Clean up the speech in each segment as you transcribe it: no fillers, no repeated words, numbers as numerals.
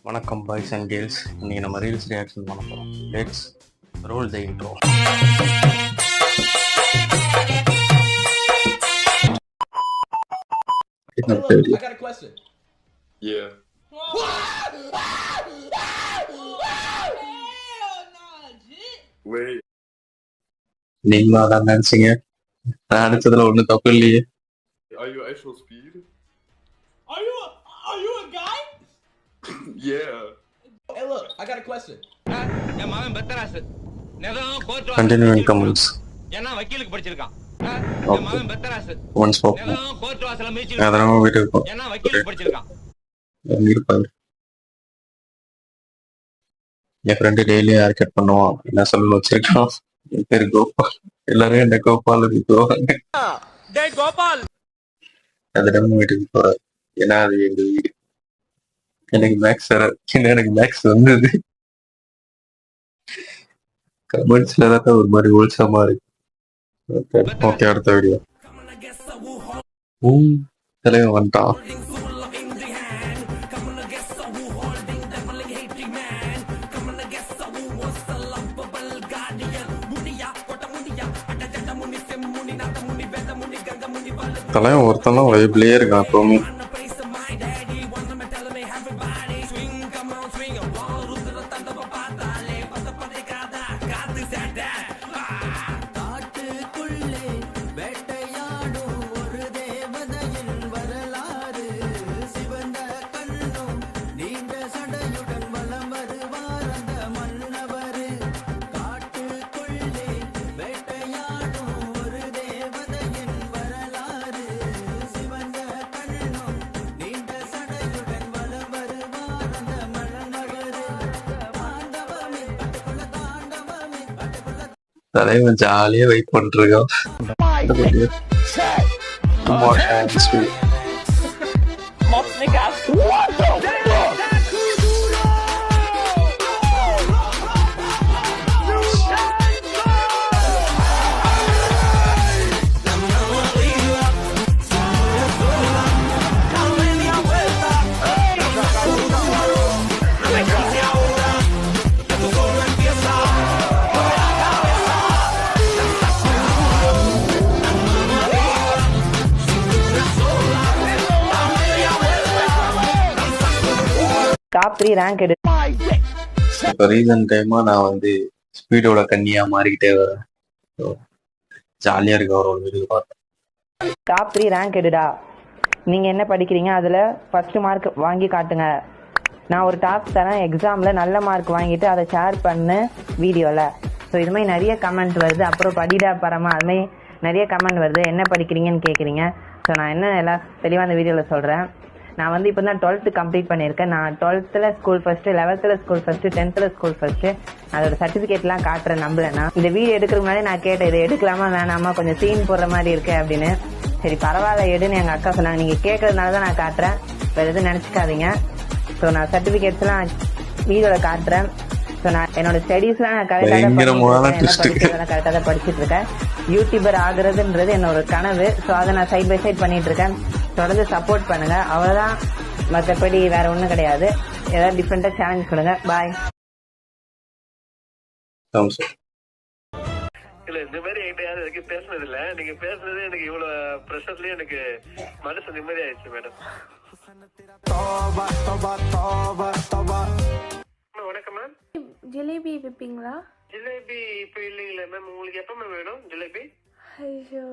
வணக்கம் boys and girls. இன்னைக்கு நம்ம ரீல்ஸ் ரியாக்ஷன் பண்ண போகிறோம். Let's role the intro. Hey, look, I got a question. Yeah. Wait. நீங்களா தான் நினைச்சீங்க, நான் நினைச்சதுல ஒன்றும் தப்பு இல்லையே. Are you actual speed? Are you a guy? Yeah. Hey, look, I got a question. Continuing comments. Once more. அதனால வீட்டுக்கு போ. இருப்பாரு. என் ஃப்ரெண்டு டெய்லி ஹேர் கட் பண்ணுவான். என்ன சொல்ல வச்சிருக்கான், என் பேரு கோபால். எல்லாரும் என்ன கோபால் போவாங்க. அதனால வீட்டுக்கு போறாரு. ஏன்னா அது எங்க வீடு. எனக்கு மேக்ஸ் வந்தது. கமெண்ட்ஸ்ல தான் ஒரு மாதிரி உள்சமா இருக்கு. ஓகே, அடுத்த வீடியோ. தலைவன் வந்துட்டான். தலைவன் ஒருத்தனும் வைப்லயே இருக்கான் எப்பவுமே. தலைவன் ஜாலியா வெயிட் பண்ணிருக்கான். டாப் 3 ரேங்க் எடு. இப்போ ரீசன்ட் டைமா நான் வந்து ஸ்பீடோட கன்னியா மாறிக்கிட்டே வரேன். ஜாலியா இருக்கு அவரோட வீடியோ பார்த்தேன். டாப் 3 ரேங்க் எடுடா. நீங்க என்ன படிக்கிறீங்க, அதுல ஃபர்ஸ்ட் மார்க் வாங்கி காட்டுங்க. நான் ஒரு டாஸ்க் தரேன், எக்ஸாம்ல நல்ல மார்க் வாங்கிட்டு அதை ஷேர் பண்ணு வீடியோல. ஸோ இது மாதிரி நிறைய கமெண்ட் வருது. அப்புறம் படிடா பரமா, அது மாதிரி நிறைய கமெண்ட் வருது. என்ன படிக்கிறீங்கன்னு கேட்குறீங்க. ஸோ நான் என்ன எல்லாம் தெளிவாக அந்த வீடியோவில் சொல்கிறேன். நான் வந்து இப்போ தான் 12th கம்ப்ளீட் பண்ணியிருக்கேன். நான் 12th school first, 11th school first, 10th school first. அதோட சர்டிஃபிகேட்லாம் காட்டுறேன். நம்பலைன்னா இந்த வீடியோ எடுக்கிறதுக்கு முன்னாடி நான் கேட்டேன், இதை எடுக்கலாமா வேணாமா, கொஞ்சம் சீன் போடுற மாதிரி இருக்கு அப்படின்னு. சரி பரவாயில்ல எடுன்னு எங்கள் அக்கா சொன்னாங்க. நீங்கள் கேட்கறதுனால தான் நான் காட்டுறேன், வேறு எதுவும் நினச்சிக்காதீங்க. ஸோ நான் சர்டிஃபிகேட்ஸ்லாம் வீடியோவில் காட்டுறேன். ஸோ நான் என்னோட ஸ்டடீஸ்லாம் நான் கரெக்டாக தான் படிச்சுட்டு இருக்கேன். யூடியூபர் ஆகுறதுன்றது என்னோட கனவு. ஸோ அதை நான் சைட் பை சைட் பண்ணிட்டு இருக்கேன். தொடர்ந்து சப்போர்ட் பண்ணுங்க, அவ்வளோதான். மற்றபடி வேற ஒன்றும் கிடையாது. ஏதாவது டிஃப்ரெண்டாக சேலஞ்ச் கொடுங்க. பாய். இல்ல இந்த மாதிரி என்கிட்ட யாரும் இதுக்கு பேசுனது இல்ல. நீங்க பேசுனது எனக்கு இவ்வளவு ப்ரெஷர்லயே எனக்கு மனசு நிம்மதி ஆயிடுச்சு மேடம். வணக்கம் மேம். ஜிலேபி விப்பீங்களா? ஜிலேபி இப்ப இல்லைங்களா மேம். உங்களுக்கு எப்ப மேம் வேணும் ஜிலேபி? ஐயோ,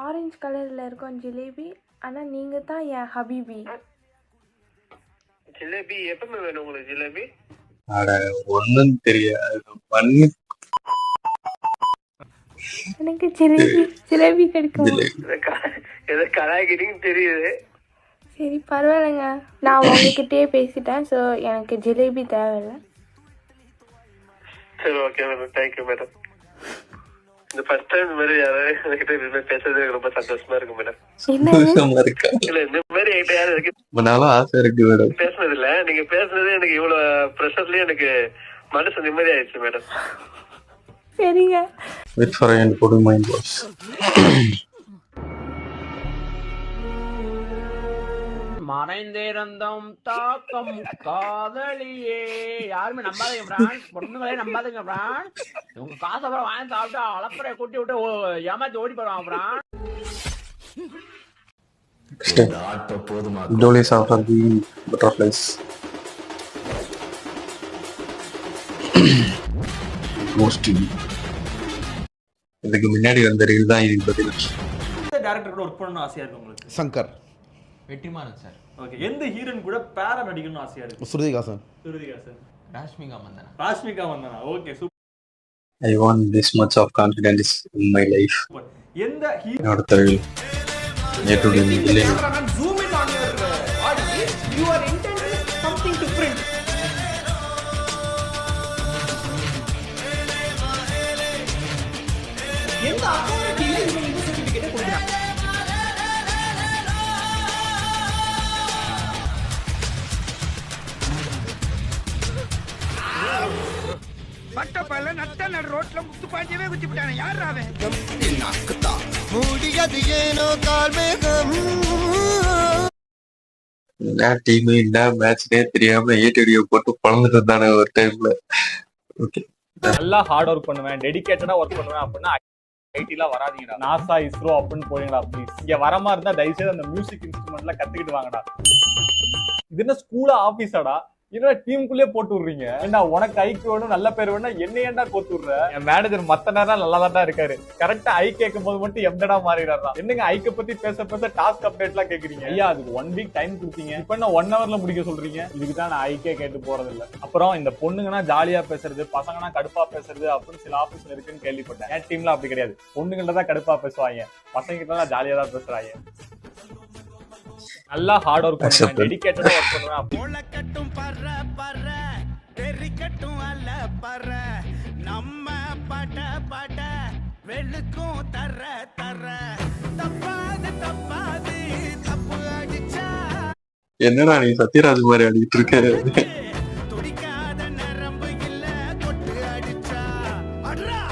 ஆரஞ்சு கலர்ல இருக்கும் ஜிலேபி. ஆனா நீங்க தான் என் ஹபீபி. ஜிலேபி எப்ப மேம் வேணும் உங்களுக்கு ஜிலேபி? அட ஒண்ணும் தெரியாது பண்ணி. எனக்கு ஜிலேபி கிடைக்கும். எதை கலாய்க்கிறீங்க தெரியுது. சரி பரவாயில்லைங்க, நான் உங்ககிட்டயே பேசிட்டேன். ஸோ எனக்கு ஜிலேபி தேவையில்லை. சரி ஓகே மேடம், தேங்க்யூ மேடம். இந்த ஃபர்ஸ்ட் டைம் இந்த மாதிரி யாராவது என்கிட்ட பேசுறது ரொம்ப சந்தோஷமா இருக்கு மேடம். இல்ல இந்த மாதிரி என்கிட்ட யாரும் இருக்கு ஆசை இருக்கு மேடம். பேசுனது இல்ல. நீங்க பேசுனது எனக்கு இவ்வளவு ப்ரெஷர்லயே எனக்கு மனசு நிம்மதி ஆயிடுச்சு மேடம். சரிங்க. Wait for a put in my voice. மறைந்திருந்தோம் தாக்கம் காதலியே. யாருமே நம்பாதீங்க பிரான், பொண்ணுங்களே நம்பாதீங்க பிரான். உங்க காசை அப்புறம் வாங்கி சாப்பிட்டு அளப்பறைய கூட்டி விட்டு ஏமாத்தி ஓடி போடுவாங்க பிரான். Dollies after the butterflies. Ghosting. இதுக்கு முன்னாடி வந்த ரீல் தான் இது பதில். எந்த டைரக்டர் கூட ஒர்க் பண்ணனும் ஆசையா இருக்கு உங்களுக்கு? சங்கர். வெற்றிமாறன் சார். ஓகே. எந்த ஹீரோயின் கூட பேரா நடிக்கணும்னு ஆசையா இருக்கு? Shruti Haasan. Rashmika Mandhana. Rashmika Mandhana. Okay super. I want this much of confidence in my life. எந்த அடுத்த ரீல் நேற்றுடைய இல்லை. Zoom in on your body. You are intending something to print. எந்த அத்தாரிட்டியில இவங்க இந்த சர்டிபிகேட் கொடுக்குறாங்க? பட்டப்பல்ல நட்ட நடு ரோட்ல முத்து பாஞ்சவே குத்தி விட்டானே. யார் அவன்? முடியாது ஏனோ கால்மேகம். என்ன டீம் என்ன மேட்ச்னே தெரியாம ஏடிடியோ போட்டு பழந்துட்டு இருந்தானே ஒரு டைம்ல. ஓகே. நல்லா ஹார்ட் ஒர்க் பண்ணுவேன், டெடிகேட்டடா ஒர்க் பண்ணுவேன் அப்படின்னா ஐடிலாம் வராதீங்கடா. நாசா இஸ்ரோ அப்படின்னு போறீங்களா ப்ளீஸ். இங்க வர மாதிரி இருந்தா தயவுசெய்து அந்த மியூசிக் இன்ஸ்ட்ருமெண்ட்ல கத்துக்கிட்டு வாங்கடா. இது என்ன ஸ்கூலா ஆபீஸாடா? என்ன டீமுக்குள்ளே போட்டு விடுறீங்க? ஏண்டா உனக்கு ஐக்கு வேணும் நல்ல பேர் வேணும், என்ன ஏன்டா கோத்து விடுற? என் மேனேஜர் மத்த நேரம் நல்லா தான் இருக்காரு, கரெக்டா ஐ கேட்கும் போது மட்டும் எம்டா மாறிடுறா. என்னங்க ஐக்க பத்தி பேச டாஸ்க் அப்டேட் எல்லாம் கேக்குறீங்க? ஐயா அதுக்கு 1 வீக் டைம் கொடுத்தீங்க, இப்ப என்ன 1 ஹவர்ல முடிக்க சொல்றீங்க? இதுக்கு தான் நான் ஐக்கே கேட்டு போறது இல்ல. அப்புறம் இந்த பொண்ணுங்கன்னா ஜாலியா பேசுறது, பசங்கன்னா கடுப்பா பேசுறது அப்படின்னு சில ஆபீஸ்ல இருக்குன்னு கேள்விப்பட்டேன். என் டீம்ல அப்படி கிடையாது. பொண்ணுங்கள்ட்ட தான் கடுப்பா பேசுவாங்க, பசங்க கிட்ட தான் ஜாலியா தான் பேசுறாங்க. நல்லா ஹார்ட் ஒர்க் பண்ணுவேன், டெடிகேட்டடா ஒர்க் பண்ணுவேன். போலக்கட்டும் பர்ற பர்ற தெரிக்கட்டும் அல்ல பர்ற நம்ம பட பட வெளுக்கும் தர தர தப்பாது தப்பாது தப்பு அடிச்சா என்னடா நீ சத்யராஜ் மாதிரி அடிக்கிட்டு இருக்க? துடிக்காத நரம்பு இல்ல கொட்டு அடிச்சா அட்ரா.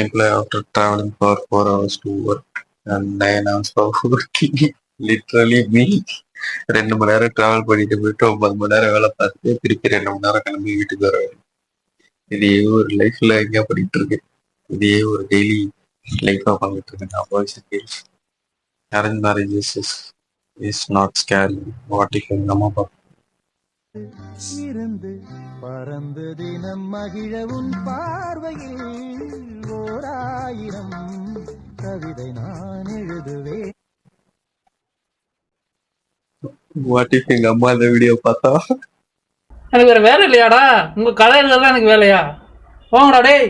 Employee after traveling for 4 hours to work and 9 hours for working. Literally me 2 மணி நேரம் டிராவல் பண்ணிட்டு போயிட்டு 9 மணி நேரம் வேலை பார்த்துட்டு திருப்பி 2 மணி நேரம் கிளம்பி வீட்டுக்கு வர. இதே ஒரு லைஃப்ல எங்கேயா பண்ணிட்டு இருக்கு. இதே ஒரு டெய்லி லைஃபா பண்ணிட்டு இருக்கேன். நான் boys and girls arrange marriages is not scary. What if எங்க அம்மா அப்பா இருந்து பறந்து தினம் மகிழ உன் பார்வையில் 1000 கவிதை நான் எழுதுவேன். வாட் இஃப் எங்க அம்மா இந்த வீடியோ பார்த்தா? எனக்கு வேற வேலை இல்லையாடா? உங்க கதை எழுதுறதா எனக்கு வேலையா? போங்கடா டேய்.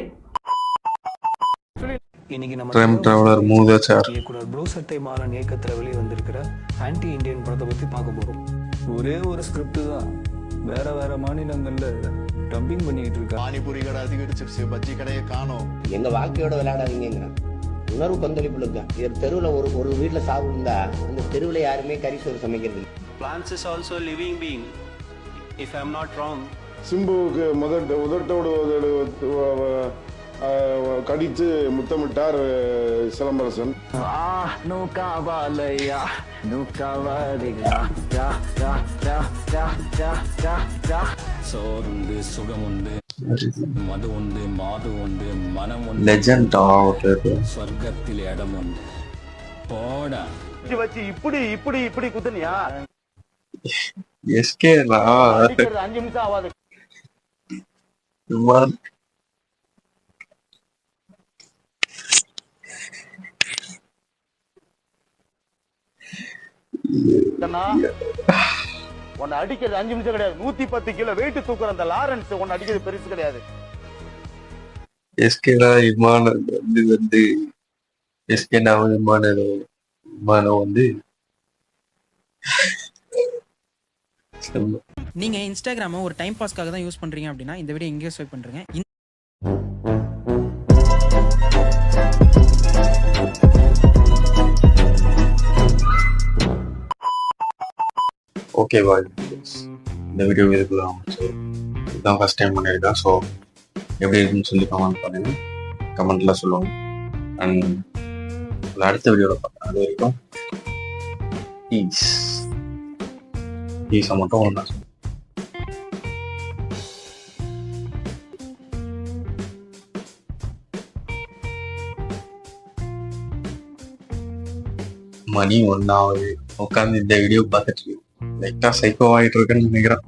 இன்னைக்கு நம்ம டைம் டிராவலர் மூதாச்சார் இயக்குனர் ப்ளூ சட்டை மாறன் இயக்கத்துல வெளியே வந்திருக்கிற ஆன்டி இந்தியன் படத்தை பத்தி பார்க்க போறோம். ஒரே ஒரு ஸ்கிரிப்ட் தான், வேற வேற மாநிலங்கள்ல டம்பிங் பண்ணிட்டு இருக்க. பானிபூரி கடை அதிகரிச்சிருச்சு, பஜ்ஜி கடையை காணோம். எங்க வாழ்க்கையோட விளையாடாதீங்கிறான். உணர்வு கொந்தளிப்பு இருக்கும். இது தெருவில் ஒரு வீட்டில் சாவு இருந்தா அந்த தெருவில் யாருமே கறி சோறு சமைக்கிறது இல்லை. Plants is also a living being, if I am not wrong. சிம்புவுக்கு உதட்டோடு கடித்து முத்தமிட்டார் சிலம்பரசன். சோறுண்டு சுகமுண்டு மது உண்டு மாது உண்டு மனம் உண்டு லெஜெண்ட் சொர்க்கத்தில் இடம் உண்டு. போடா வச்சு இப்படி இப்படி இப்படி குத்துனியா? எஸ்கே 5 நிமிஷம் ஆகாது. உன்னை அடிக்கிறது 5 நிமிஷம் கிடையாது, 110 கிலோ வெயிட் தூக்குற அந்த லாரன்ஸ் உன்னை அடிக்கிறது பெருசு கிடையாது. எஸ்கேடா விமானம் வந்து எஸ்கேடா விமானம் வந்து நீங்க இன்ஸ்டாகிராம ஒரு டைம் பாஸ்க்காக தான் யூஸ் பண்றீங்க அப்படின்னா இந்த வீடியோ எங்கேயோ ஸ்வைப் பண்றீங்க. ஓகே பாய், இந்த வீடியோ இதுக்குதான். ஸோ இதுதான் ஃபர்ஸ்ட் டைம் பண்ணியிருக்கேன். ஸோ எப்படி இருக்குன்னு சொல்லி கமெண்ட் பண்ணுங்க, கமெண்ட்ல சொல்லுவாங்க. அண்ட் அடுத்த வீடியோவில் பார்க்கலாம். அது வரைக்கும் ஈஸை மட்டும் ஒன்றா மணி 1 ஆகுது. உட்காந்து இந்த வீடியோ பார்த்துட்டு லைட்டா சைக்கோ ஆகிட்டு இருக்கேன்னு நினைக்கிறேன்.